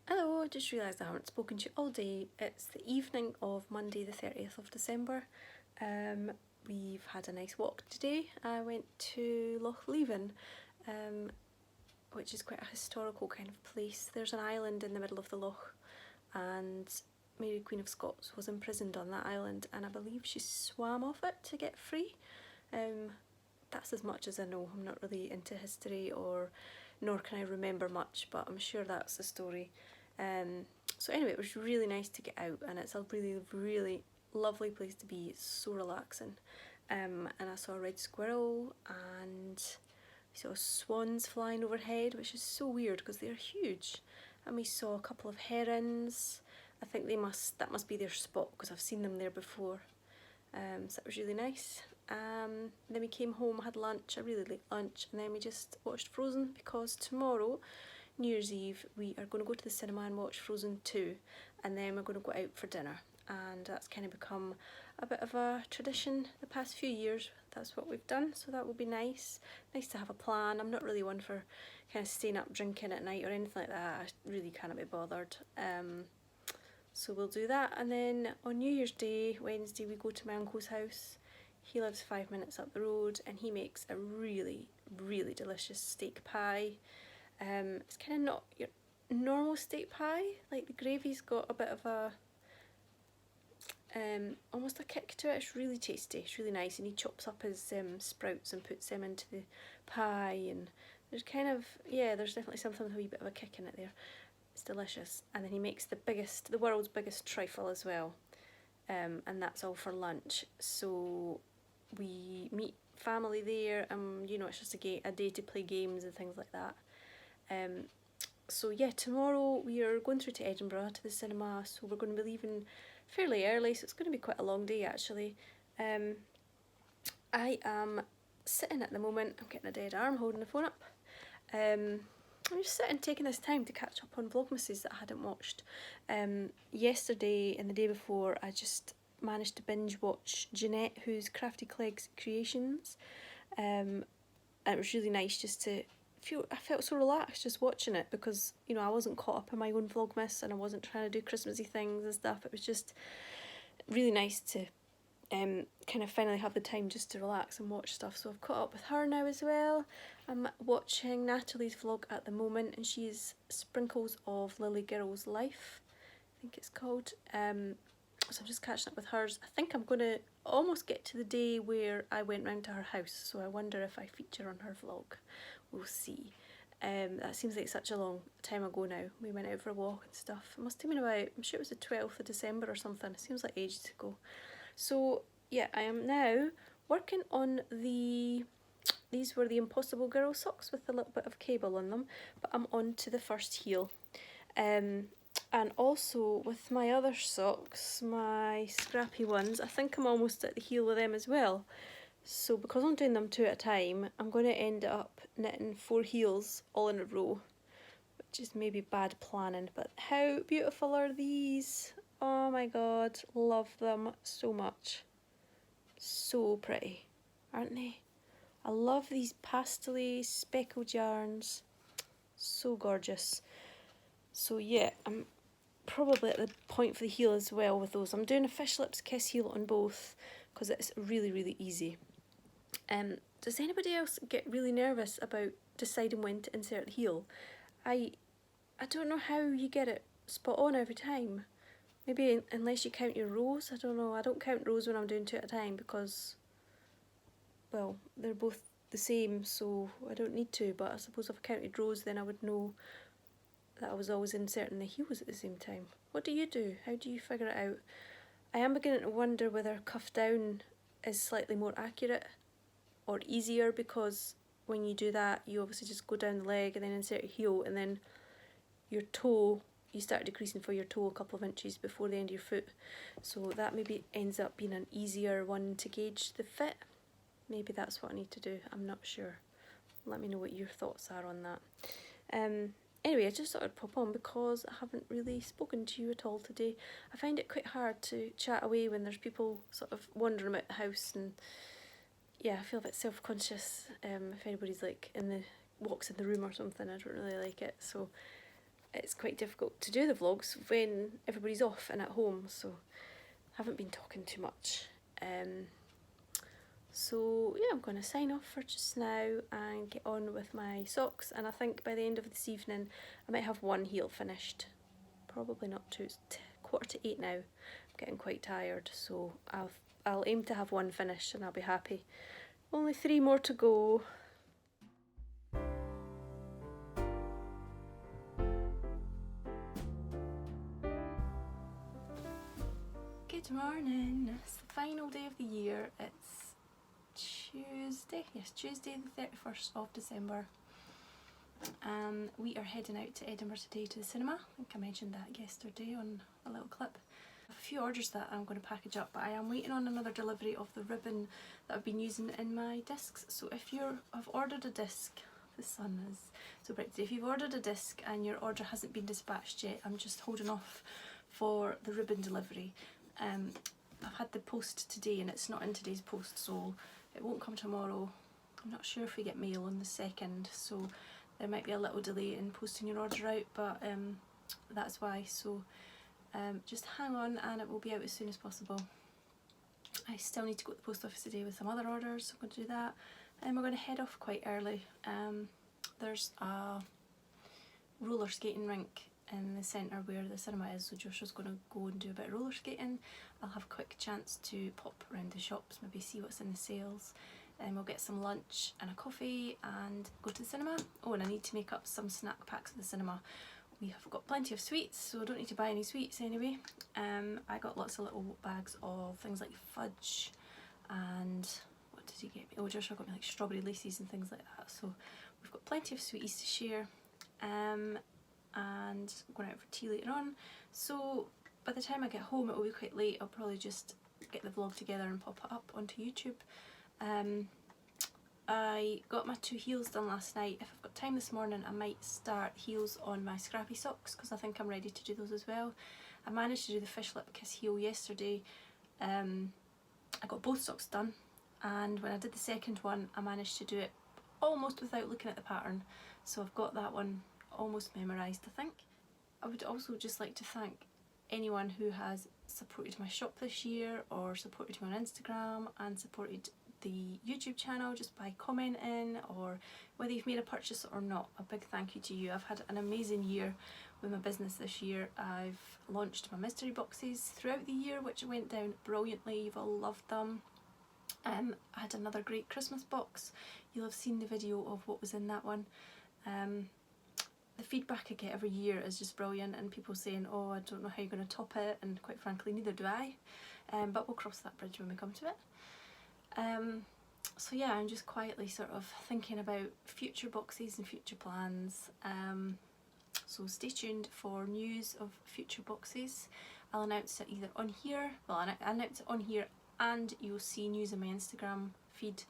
Hello, just realised I haven't spoken to you all day. It's the evening of Monday the 30th of December. We've had a nice walk today. I went to Loch Leven, which is quite a historical kind of place. There's an island in the middle of the loch, and Mary Queen of Scots was imprisoned on that island, and I believe she swam off it to get free. That's as much as I know. I'm not really into history, nor can I remember much, but I'm sure that's the story. So anyway, it was really nice to get out, and it's a really, really lovely place to be. It's so relaxing. And I saw a red squirrel, and we saw swans flying overhead, which is so weird because they're huge. And we saw a couple of herons. I think that must be their spot because I've seen them there before. So that was really nice. Then we came home, had lunch, a really late lunch, and then we just watched Frozen because tomorrow, New Year's Eve, we are going to go to the cinema and watch Frozen 2, and then we're going to go out for dinner. And that's kind of become a bit of a tradition the past few years. That's what we've done, so that will be nice. Nice to have a plan. I'm not really one for kind of staying up drinking at night or anything like that. I really can't be bothered. So we'll do that, and then on New Year's Day, Wednesday, we go to my uncle's house. He lives 5 minutes up the road, and he makes a really, really delicious steak pie. It's kind of not your normal steak pie. Like, the gravy's got a bit of a almost a kick to it. It's really tasty, it's really nice, and he chops up his sprouts and puts them into the pie, and there's kind of, yeah, there's definitely something with a wee bit of a kick in it there. It's delicious. And then he makes the world's biggest trifle as well, and that's all for lunch. So we meet family there, and you know, it's just a day to play games and things like that. So yeah, tomorrow we are going through to Edinburgh to the cinema, so we're going to be leaving fairly early, so it's going to be quite a long day actually. I am sitting at the moment, I'm getting a dead arm holding the phone up. I'm just sitting taking this time to catch up on Vlogmases that I hadn't watched. Yesterday and the day before, I just managed to binge watch Jeanette, who's Crafty Clegg's creations, and it was really nice just to I felt so relaxed just watching it, because you know, I wasn't caught up in my own Vlogmas and I wasn't trying to do Christmassy things and stuff. It was just really nice to kind of finally have the time just to relax and watch stuff. So I've caught up with her now as well. I'm watching Natalie's vlog at the moment, and she's Sprinkles of Lilygirl's Life, I think it's called. So I'm just catching up with hers. I think I'm going to almost get to the day where I went round to her house, so I wonder if I feature on her vlog. We'll see. That seems like such a long time ago now. We went out for a walk and stuff. It must have been about, I'm sure it was the 12th of December or something. It seems like ages ago. So yeah, I am now working on these were the Impossible Girl socks with a little bit of cable on them, but I'm on to the first heel. And also with my other socks, my scrappy ones, I think I'm almost at the heel of them as well. So because I'm doing them 2 at a time, I'm going to end up knitting 4 heels all in a row, which is maybe bad planning, but how beautiful are these? Oh my god, love them so much. So pretty, aren't they? I love these pastel-y speckled yarns, so gorgeous. So yeah, I'm probably at the point for the heel as well with those. I'm doing a Fish Lips Kiss heel on both because it's really easy. Does anybody else get really nervous about deciding when to insert the heel? I don't know how you get it spot on every time. Maybe unless you count your rows, I don't know. I don't count rows when I'm doing 2 at a time because, well, they're both the same, so I don't need to, but I suppose if I counted rows then I would know that I was always inserting the heels at the same time. What do you do? How do you figure it out? I am beginning to wonder whether cuff down is slightly more accurate or easier, because when you do that you obviously just go down the leg and then insert a heel, and then your toe, you start decreasing for your toe a couple of inches before the end of your foot, so that maybe ends up being an easier one to gauge the fit. Maybe that's what I need to do, I'm not sure. Let me know what your thoughts are on that. Anyway, I just thought I'd pop on because I haven't really spoken to you at all today. I find it quite hard to chat away when there's people sort of wandering about the house, and yeah, I feel a bit self-conscious if anybody's like walks in the room or something. I don't really like it, so it's quite difficult to do the vlogs when everybody's off and at home, so I haven't been talking too much. So yeah, I'm going to sign off for just now and get on with my socks, and I think by the end of this evening I might have 1 heel finished. Probably not 2, it's 7:45 now. I'm getting quite tired, so I'll aim to have 1 finished and I'll be happy. Only 3 more to go. Good morning. It's the final day of the year. It's Tuesday. Yes, Tuesday the 31st of December. We are heading out to Edinburgh today to the cinema. I think I mentioned that yesterday on a little clip. I have a few orders that I'm going to package up, but I am waiting on another delivery of the ribbon that I've been using in my discs. So if I've ordered a disc, the sun is so bright today. If you've ordered a disc and your order hasn't been dispatched yet, I'm just holding off for the ribbon delivery. I've had the post today and it's not in today's post, so it won't come tomorrow. I'm not sure if we get mail on the 2nd, so there might be a little delay in posting your order out, but that's why. So just hang on and it will be out as soon as possible. I still need to go to the post office today with some other orders, so I'm going to do that. And we're going to head off quite early. There's a roller skating rink in the centre where the cinema is, so Joshua's going to go and do a bit of roller skating. I'll have a quick chance to pop around the shops, maybe see what's in the sales, and we'll get some lunch and a coffee and go to the cinema. Oh, and I need to make up some snack packs at the cinema. We have got plenty of sweets, so I don't need to buy any sweets anyway. I got lots of little bags of things like fudge, and what did he get me? Oh, Joshua got me like strawberry laces and things like that, so we've got plenty of sweeties to share. And I'm going out for tea later on, so by the time I get home it will be quite late. I'll probably just get the vlog together and pop it up onto YouTube. I got my 2 heels done last night. If I've got time this morning I might start heels on my scrappy socks because I think I'm ready to do those as well. I managed to do the Fish Lip Kiss heel yesterday. I got both socks done, and when I did the second one I managed to do it almost without looking at the pattern, so I've got that one almost memorised, I think. I would also just like to thank anyone who has supported my shop this year, or supported me on Instagram and supported the YouTube channel just by commenting, or whether you've made a purchase or not. A big thank you to you. I've had an amazing year with my business this year. I've launched my mystery boxes throughout the year, which went down brilliantly. You've all loved them. I had another great Christmas box. You'll have seen the video of what was in that one. The feedback I get every year is just brilliant, and people saying, oh, I don't know how you're going to top it, and quite frankly neither do I, but we'll cross that bridge when we come to it. So yeah, I'm just quietly sort of thinking about future boxes and future plans, so stay tuned for news of future boxes. I'll announce it either on here, well I'll announce it on here, and you'll see news on my Instagram feed.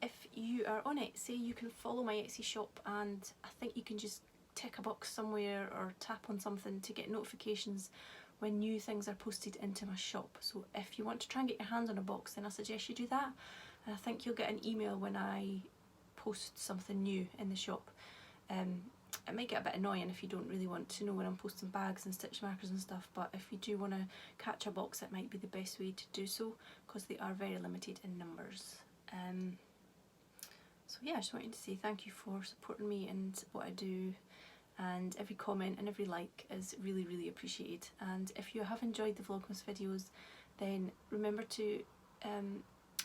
If you are on Etsy, you can follow my Etsy shop, and I think you can just tick a box somewhere or tap on something to get notifications when new things are posted into my shop. So if you want to try and get your hands on a box, then I suggest you do that, and I think you'll get an email when I post something new in the shop. It might get a bit annoying if you don't really want to know when I'm posting bags and stitch markers and stuff, but if you do want to catch a box, it might be the best way to do so, because they are very limited in numbers. So yeah, I just wanted to say thank you for supporting me and what I do, and every comment and every like is really, really appreciated. And if you have enjoyed the Vlogmas videos, then remember to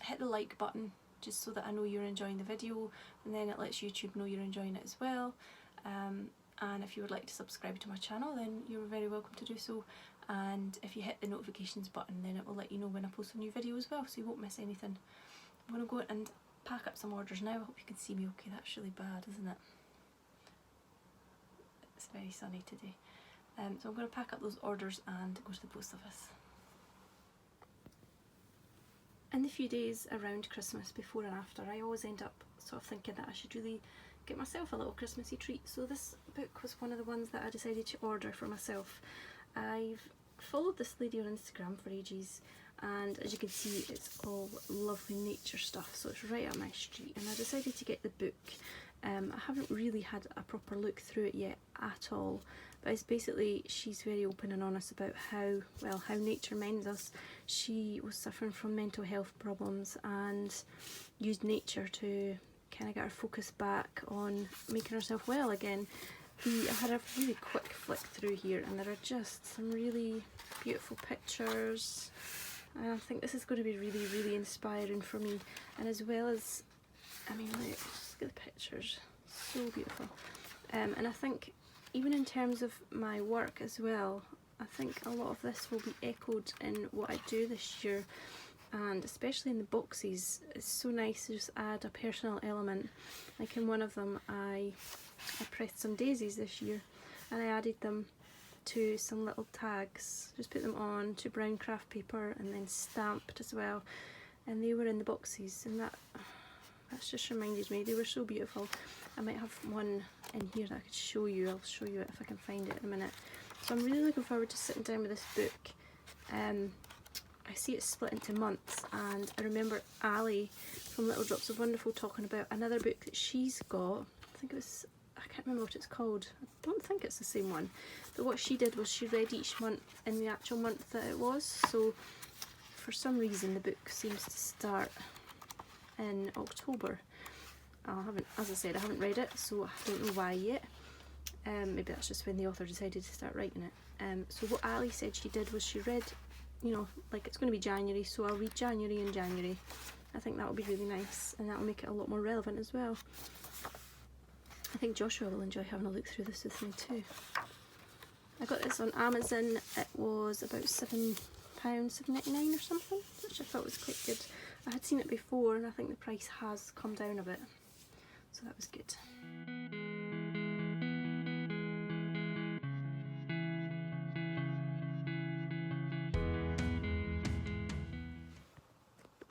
hit the like button, just so that I know you're enjoying the video, and then it lets YouTube know you're enjoying it as well. And if you would like to subscribe to my channel, then you're very welcome to do so. And if you hit the notifications button, then it will let you know when I post a new video as well, so you won't miss anything. I'm going to go and pack up some orders now. I hope you can see me okay. That's really bad, isn't it? It's very sunny today. So I'm going to pack up those orders and go to the post office. In the few days around Christmas, before and after, I always end up sort of thinking that I should really get myself a little Christmassy treat. So this book was one of the ones that I decided to order for myself. I've followed this lady on Instagram for ages, and as you can see, it's all lovely nature stuff, so it's right up my street, and I decided to get the book. I haven't really had a proper look through it yet at all, but it's basically, she's very open and honest about how nature mends us. She was suffering from mental health problems and used nature to kind of get her focus back on making herself well again. I had a really quick flick through here, and there are just some really beautiful pictures, and I think this is going to be really, really inspiring for me. And as well as, I mean, look at the pictures, so beautiful. And I think even in terms of my work as well, I think a lot of this will be echoed in what I do this year, and especially in the boxes. It's so nice to just add a personal element. Like in one of them, I pressed some daisies this year, and I added them to some little tags, just put them on to brown craft paper and then stamped as well, and they were in the boxes, and that's just reminded me, they were so beautiful. I might have one in here that I could show you. I'll show you it if I can find it in a minute. So I'm really looking forward to sitting down with this book. I see it split into months, and I remember Ali from Little Drops of Wonderful talking about another book that she's got. I think it was, I can't remember what it's called. I don't think it's the same one, but what she did was she read each month in the actual month that it was. So for some reason the book seems to start in October. As I said, I haven't read it, so I don't know why yet. Maybe that's just when the author decided to start writing it. So what Ali said she did was she read, you know, like it's going to be January, so I'll read January in January. I think that will be really nice, and that will make it a lot more relevant as well. I think Joshua will enjoy having a look through this with me too. I got this on Amazon. It was about £7, £7.99 or something, which I thought was quite good. I had seen it before, and I think the price has come down a bit, so that was good.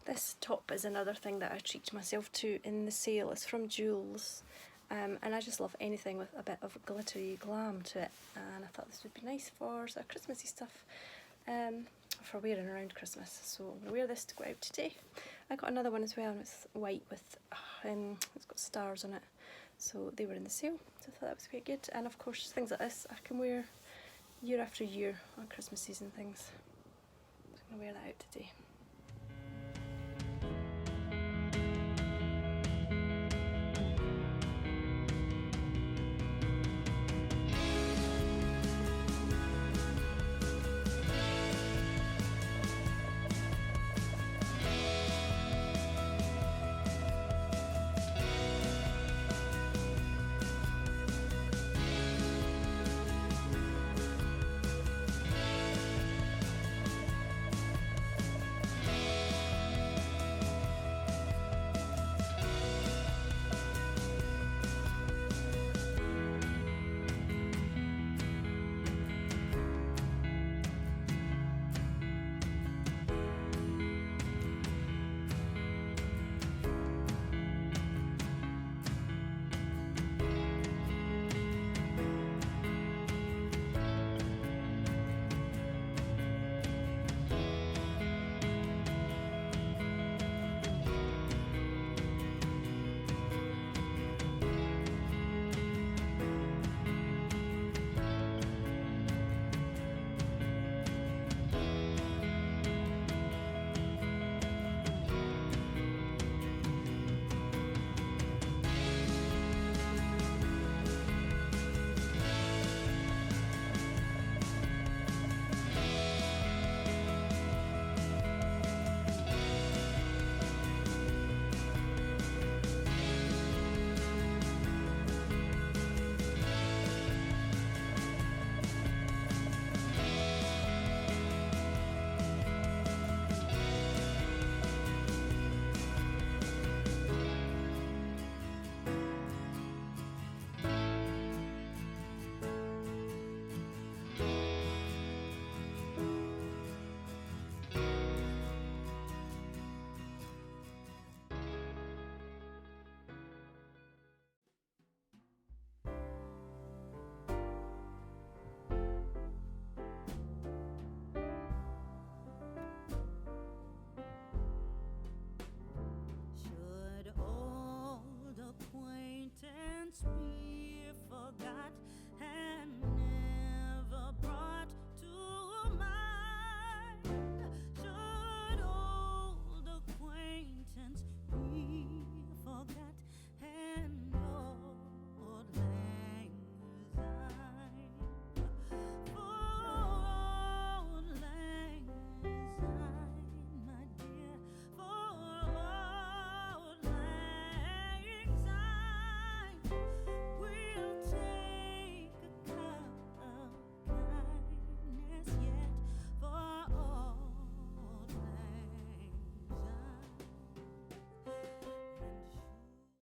This top is another thing that I treat myself to in the sale. It's from Jules, and I just love anything with a bit of glittery glam to it, and I thought this would be nice for sort of Christmassy stuff, for wearing around Christmas. So I'm going to wear this to go out today. I got another one as well, and it's white with, it's got stars on it, so they were in the sale, so I thought that was quite good. And of course things like this I can wear year after year on Christmases and things, so I'm going to wear that out today.